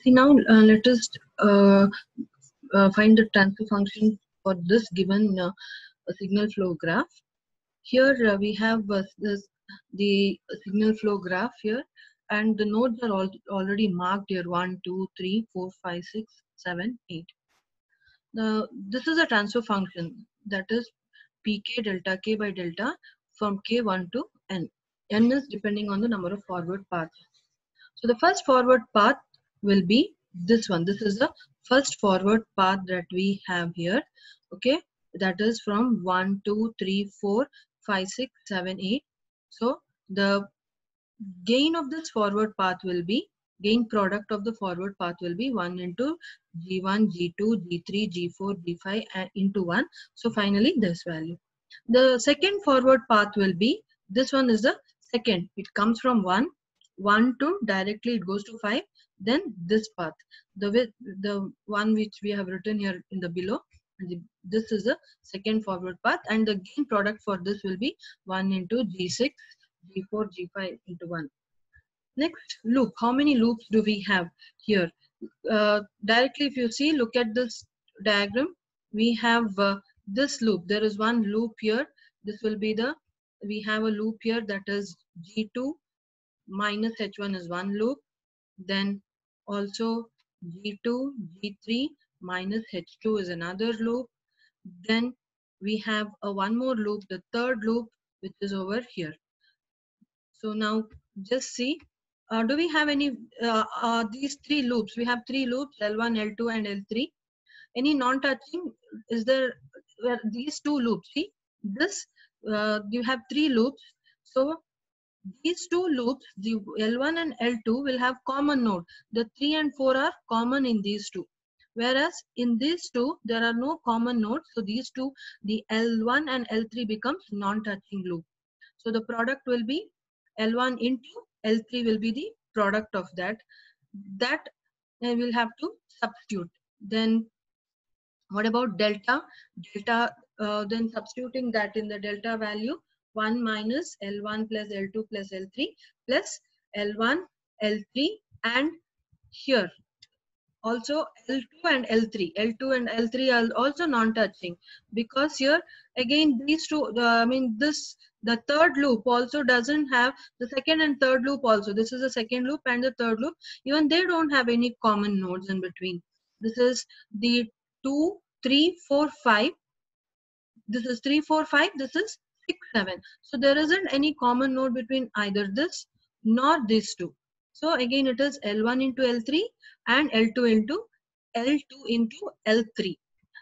See now, let us find the transfer function for this given signal flow graph. Here we have the signal flow graph here, and the nodes are already marked here: 1, 2, 3, 4, 5, 6, 7, 8. This is a transfer function, that is pk delta k by delta from k1 to n. N is depending on the number of forward paths. So the first forward path will be this one. This is the first forward path that we have here. Okay, that is from 1, 2, 3, 4, 5, 6, 7, 8. So the gain of this forward path will be, gain product of the forward path will be 1 into G1, G2, G3, G4, G5 into 1. So finally this value. The second forward path will be, this one is the second. It comes from 1 to directly it goes to 5. Then this path, the one which we have written here in the below, this is the second forward path, and the gain product for this will be 1 into G6, G4, G5 into 1. Next loop, how many loops do we have here? Directly if you see, look at this diagram, we have this loop. There is one loop here. This will be the, we have a loop here, that is G2 minus H1 is one loop. Then also G2, G3 minus H2 is another loop. Then we have a one more loop, the third loop, which is over here. So now just see, do we have any, these three loops, we have three loops, L1, L2 and L3. Any non-touching, is there, where these two loops, see this, you have three loops. So these two loops, the L1 and L2 will have common node. The 3 and 4 are common in these two. Whereas in these two, there are no common nodes. So these two, the L1 and L3 becomes non-touching loop. So the product will be L1 into L3 will be the product of that. That I will have to substitute. Then what about delta? Delta, then substituting that in the delta value, 1 minus L1 plus L2 plus L3 plus L1, L3, and here also L2 and L3. L2 and L3 are also non-touching, because here again these two, the third loop also doesn't have, the second and third loop also, this is the second loop and the third loop, even they don't have any common nodes in between. This is the 2, 3, 4, 5. This is 3, 4, 5. This is 6, 7. So there isn't any common node between either this nor these two. So again it is L1 into L3 and L2 into L3.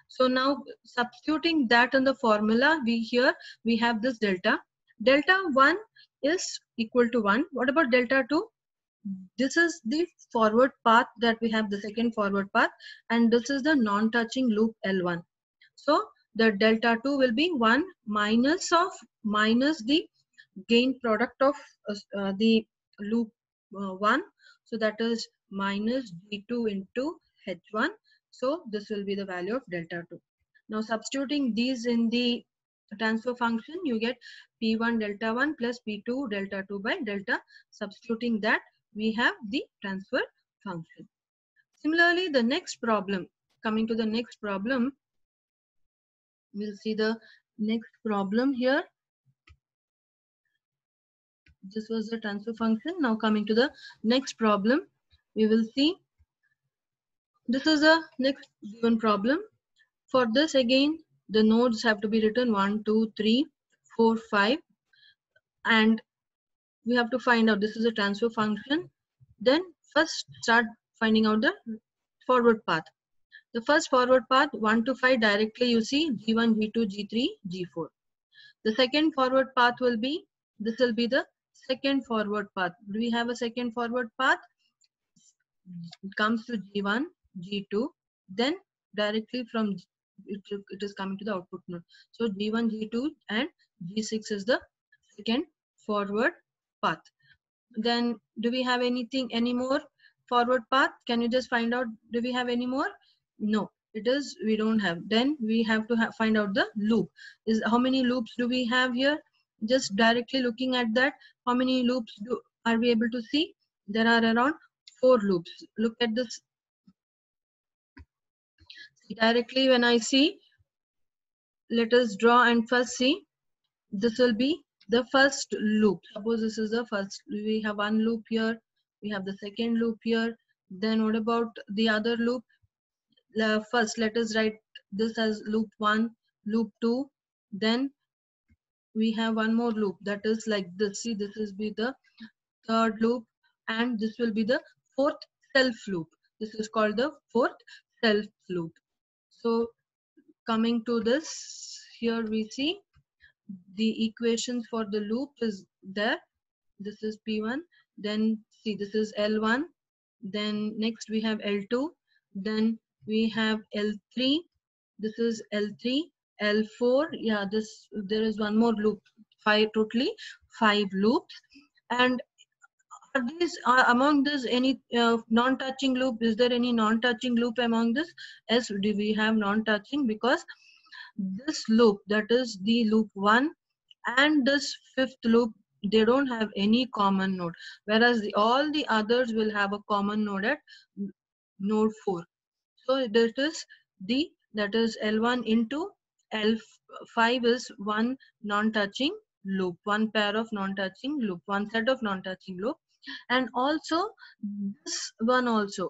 So now substituting that in the formula, we have this delta. Delta 1 is equal to 1. What about delta 2? This is the forward path that we have, the second forward path, and this is the non-touching loop L1. So the delta 2 will be 1 minus the gain product of the loop 1. So that is minus G2 into H1. So this will be the value of delta 2. Now substituting these in the transfer function, you get P1 delta 1 plus P2 delta 2 by delta. Substituting that, we have the transfer function. Similarly, the next problem, coming to the next problem, we'll see the next problem here. This was the transfer function. Now coming to the next problem, we will see, this is a next given problem. For this again, the nodes have to be written 1, 2, 3, 4, 5, and we have to find out, this is a transfer function. Then first start finding out the forward path. The first forward path 1 to 5, directly you see G1, G2, G3, G4. The second forward path will be, this will be the second forward path. Do we have a second forward path? It comes to G1, G2, then directly from it is coming to the output node. So G1, G2 and G6 is the second forward path. Then do we have any more forward path? Can you just find out, do we have any more? No, it is, we don't have. Then we have to find out the loop. Is how many loops do we have here? Just directly looking at that, how many loops are we able to see? There are around 4 loops. Look at this. Directly when I see, let us draw and first see. This will be the first loop. Suppose this is the first. We have one loop here. We have the second loop here. Then what about the other loop? First, let us write this as loop 1, loop 2. Then we have one more loop that is like this. See, this is be the third loop, and this will be the fourth self loop. This is called the fourth self loop. So coming to this, here we see the equations for the loop is there. This is P1. Then see, this is L1. Then next we have L2. Then we have L3. This is L3, L4. Yeah, this there is one more loop. Totally 5 loops. And are these among this any non-touching loop? Is there any non-touching loop among this? Yes, do we have non-touching? Because this loop, that is the loop 1, and this fifth loop, they don't have any common node, whereas all the others will have a common node at node 4. So that is L1 into L5 is one non-touching loop, one pair of non-touching loop, one set of non-touching loop. And also this one also,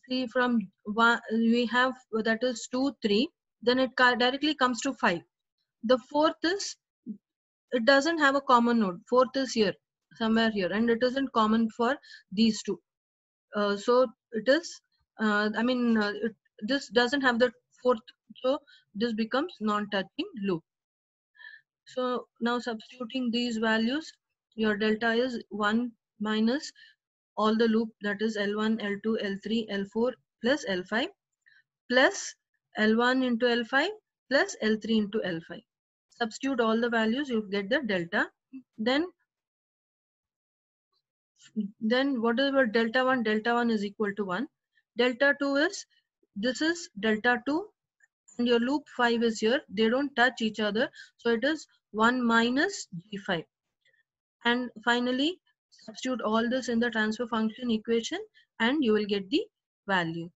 see, from one we have that is 2 3, then it directly comes to 5. The fourth is, it doesn't have a common node. Fourth is here, somewhere here, and it isn't common for these two. So it is, this doesn't have the fourth, so this becomes non-touching loop. So now substituting these values, your delta is 1 minus all the loop, that is L1, L2, L3, L4 plus L5 plus L1 into L5 plus L3 into L5. Substitute all the values, you get the delta. Then what is our delta 1? Delta 1 is equal to 1. Delta 2 is, this is delta 2, and your loop 5 is here. They don't touch each other, so it is 1 minus G5. And finally, substitute all this in the transfer function equation and you will get the value.